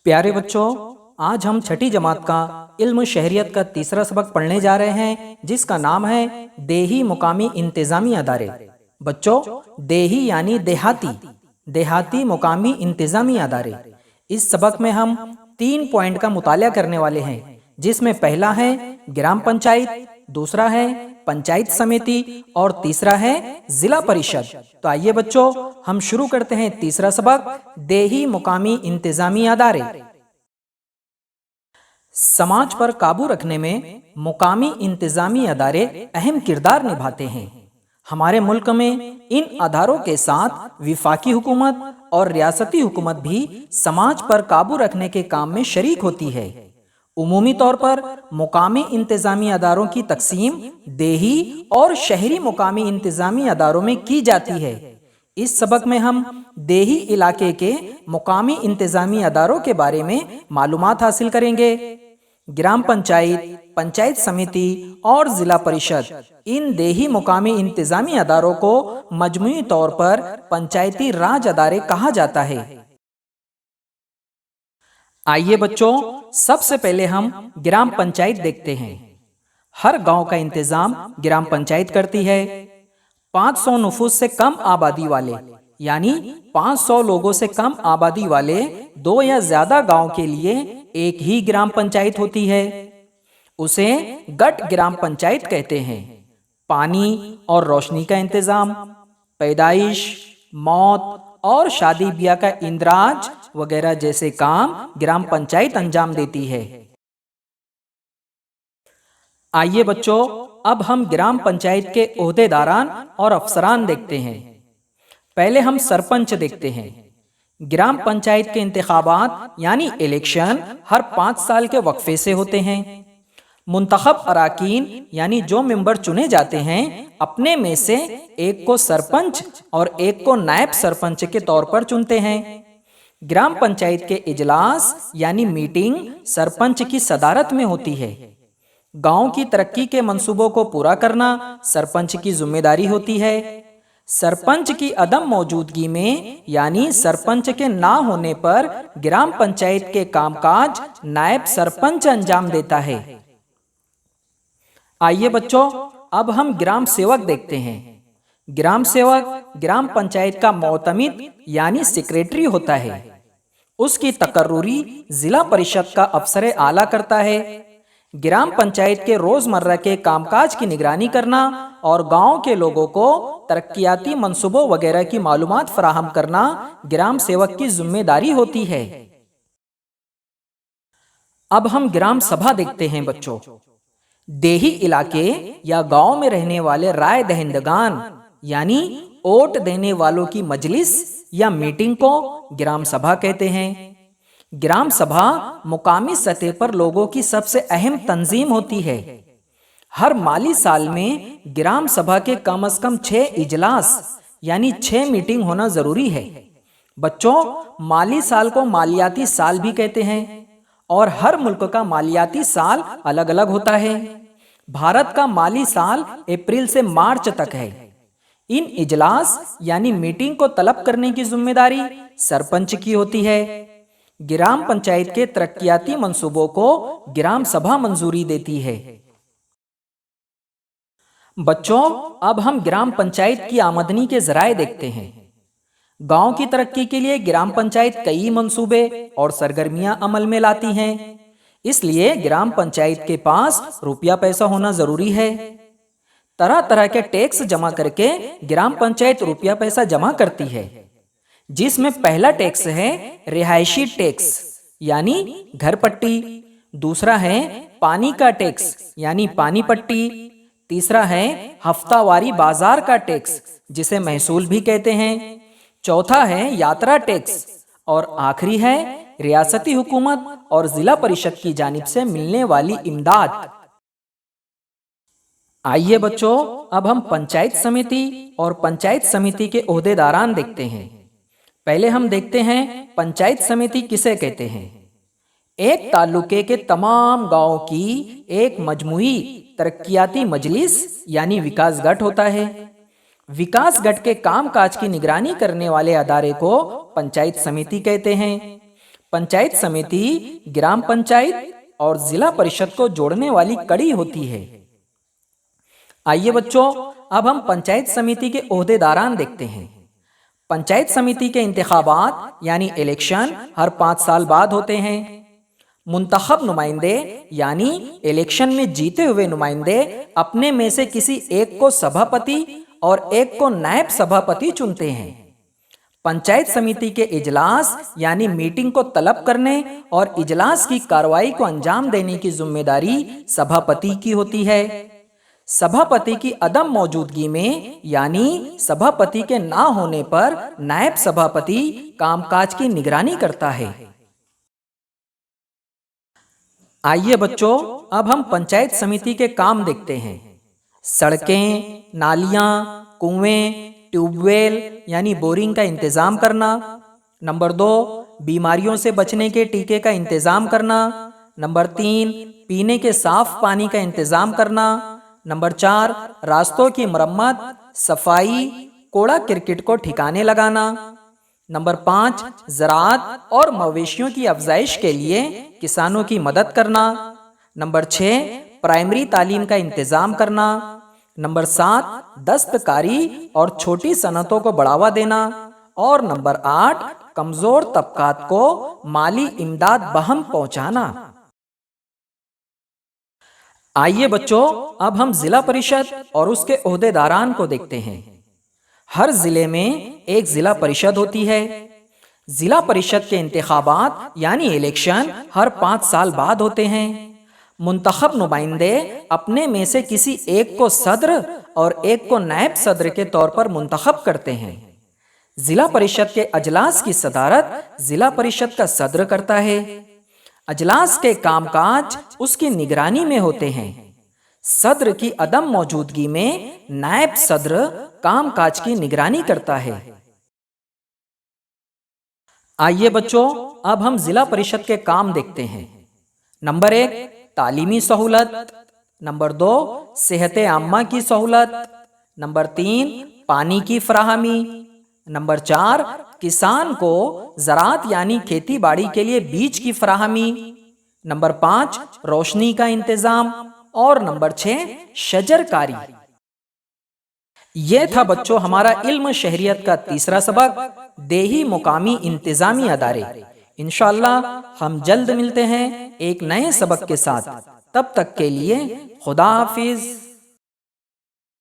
प्यारे बच्चों, आज हम छठी जमात का इल्म शहरियत का तीसरा सबक पढ़ने जा रहे हैं, जिसका नाम है देही मुकामी इंतजामी अदारे। बच्चों, देही यानी देहाती, देहाती मुकामी इंतजामी अदारे। इस सबक में हम 3 पॉइंट का मुताला करने वाले हैं, जिसमें पहला है ग्राम पंचायत, दूसरा है पंचायत समिति और तीसरा है जिला परिषद। तो आइए बच्चों, हम शुरू करते हैं तीसरा सबक, देही मुकामी इंतजामी अदारे। समाज पर काबू रखने में मुकामी इंतजामी अदारे अहम किरदार निभाते हैं। हमारे मुल्क में इन अदारों के साथ विफाकी हुकूमत और रियासती हुकूमत भी समाज पर काबू रखने के काम में शरीक होती है। उमूमी तौर पर मुकामी इंतजामी अदारों की तकसीम देही और शहरी मुकामी इंतजामी अदारों में की जाती है। इस सबक में हम देही इलाके के मुकामी इंतजामी अदारों के बारे में मालूमात हासिल करेंगे। ग्राम पंचायत, पंचायत समिति और जिला परिषद, इन देही मुकामी इंतजामी अदारों को मजमूई तौर पर पंचायती राज अदारे कहा जाता है। आइए बच्चों, सबसे पहले हम ग्राम पंचायत देखते हैं। हर गांव का इंतजाम ग्राम पंचायत करती है। 500 नफूस से कम आबादी वाले, यानी 500 लोगों से कम आबादी वाले 2 या ज्यादा गांव के लिए एक ही ग्राम पंचायत होती है। उसे गट ग्राम पंचायत कहते हैं। पानी और रोशनी का इंतजाम, पैदाइश, मौत और शादी ब्याह का इंदराज वगैरह जैसे काम ग्राम पंचायत अंजाम देती है। आइए बच्चों, अब हम ग्राम पंचायत के ओहदेदारान और अफसरान देखते हैं। पहले हम सरपंच देखते हैं। ग्राम पंचायत के इंतखाबात यानी इलेक्शन हर 5 साल के वक्फे से होते हैं। मुंतखब अराकीन यानी जो मेंबर चुने जाते हैं, अपने में से एक को सरपंच और एक को नायब सरपंच के तौर पर चुनते हैं। ग्राम पंचायत के इजलास यानी मीटिंग सरपंच की सदारत में होती है। गांव की तरक्की के मंसूबों को पूरा करना सरपंच की जिम्मेदारी होती है। सरपंच की अदम मौजूदगी में यानी सरपंच के ना होने पर ग्राम पंचायत के कामकाज नायब सरपंच अंजाम देता है। आइए बच्चों, अब हम ग्राम सेवक देखते हैं। ग्राम सेवक ग्राम पंचायत का मोतमिद यानी सेक्रेटरी होता है। उसकी तकर्रुरी जिला परिषद का अफसर आला करता है। ग्राम पंचायत के रोजमर्रा के कामकाज की निगरानी करना और गांव के लोगों को तरक्कियाती मंसूबों वगैरह की मालूमात फराहम करना ग्राम सेवक की जिम्मेदारी होती है। अब हम ग्राम सभा देखते हैं बच्चों। देही इलाके या गांव में रहने वाले राय दहिंदगान यानी वोट देने वालों की मजलिस या मीटिंग को ग्राम सभा कहते हैं। ग्राम सभा मुकामी सतह पर लोगों की सबसे अहम तंजीम होती है। हर माली साल में ग्राम सभा के कम से कम 6 इजलास यानी 6 मीटिंग होना जरूरी है। बच्चों, माली साल को मालियाती साल भी कहते हैं और हर मुल्क का मालियाती साल अलग अलग होता है। भारत का माली साल अप्रैल से मार्च तक है। इन इजलास यानी मीटिंग को तलब करने की जिम्मेदारी सरपंच की होती है। ग्राम पंचायत के तरक्कियाती मंसूबों को ग्राम सभा मंजूरी देती है। बच्चों, अब हम ग्राम पंचायत की आमदनी के जराए देखते हैं। गांव की तरक्की के लिए ग्राम पंचायत कई मंसूबे और सरगर्मियां अमल में लाती हैं। इसलिए ग्राम पंचायत के पास रुपया पैसा होना जरूरी है। तरह तरह के टैक्स जमा करके ग्राम पंचायत रुपया पैसा जमा करती है, जिसमें पहला टैक्स है रिहायशी टैक्स यानी घर पट्टी, दूसरा है पानी का टैक्स यानी पानी पट्टी, तीसरा है हफ्तावारी बाजार का टैक्स जिसे महसूल भी कहते हैं, चौथा है यात्रा टैक्स और आखिरी है रियासती हुकूमत और जिला परिषद की जानिब से मिलने वाली इमदाद। आइए बच्चों, अब हम पंचायत समिति और पंचायत समिति के ओहदेदारान देखते हैं। पहले हम देखते हैं पंचायत समिति किसे कहते हैं। एक तालुके के तमाम गांवों की एक मजमुई तरक्कियाती मजलिस यानी विकास गठ होता है। विकास गठ के कामकाज की निगरानी करने वाले अदारे को पंचायत समिति कहते हैं। पंचायत समिति ग्राम पंचायत और जिला परिषद को जोड़ने वाली कड़ी होती है। आइए बच्चों, अब हम पंचायत समिति के ओहदेदारान देखते हैं। पंचायत समिति के इंतखाबात यानी इलेक्शन हर 5 साल बाद होते हैं। मुंतखब नुमाइंदे यानी इलेक्शन में जीते हुए नुमाइंदे अपने में से किसी एक को सभापति और एक को नायब सभापति चुनते हैं। पंचायत समिति के इजलास यानी मीटिंग को तलब करने और इजलास की कार्रवाई को अंजाम देने की जिम्मेदारी सभापति की होती है। सभापति की अदम मौजूदगी में यानी सभापति के ना होने पर नायब सभापति कामकाज की निगरानी करता है। आइए बच्चों, अब हम पंचायत समिति के काम देखते हैं। सड़कें, नालियां, कुएं, ट्यूबवेल यानी बोरिंग का इंतजाम करना। नंबर 2, बीमारियों से बचने के टीके का इंतजाम करना। नंबर 3, पीने के साफ पानी का इंतजाम करना। नंबर 4, रास्तों की मरम्मत, सफाई, कूड़ा क्रिकेट को ठिकाने लगाना। नंबर 5, ज़राअत और मवेशियों की अफजाइश के लिए किसानों की मदद करना। नंबर 6, प्राइमरी तालीम का इंतजाम करना। नंबर 7, दस्तकारी और छोटी सनतों को बढ़ावा देना। और नंबर 8, कमजोर तबकात को माली इमदाद बहम पहुंचाना। आइए बच्चों, अब हम जिला परिषद और उसके ओहदेदारान को देखते हैं। हर जिले में एक जिला परिषद होती है। जिला परिषद के इंतखाबात यानी इलेक्शन हर 5 साल बाद होते हैं। मुंतखब नुमाइंदे अपने में से किसी एक को सदर और एक को नायब सदर के तौर पर मुंतखब करते हैं। जिला परिषद के अजलास की सदारत जिला परिषद का सदर करता है। अजलास के कामकाज उसकी निगरानी में होते हैं। सदर की अदम मौजूदगी में नायब सदर कामकाज की निगरानी करता है। आइए बच्चों, अब हम जिला परिषद के काम देखते हैं। नंबर 1, तालीमी सहूलत। नंबर 2, सेहत आम्मा की सहूलत। नंबर 3, पानी की फराहमी। नंबर 4, किसान को ज़राअत यानी खेती बाड़ी के लिए बीज की फराहमी। नंबर 5, रोशनी का इंतजाम। और नंबर 6, शजरकारी। यह था बच्चों हमारा इल्म शहरियत का तीसरा सबक, देही मुकामी इंतजामी अदारे। इंशाअल्लाह हम जल्द मिलते हैं एक नए सबक के साथ। तब तक के लिए खुदा हाफिज।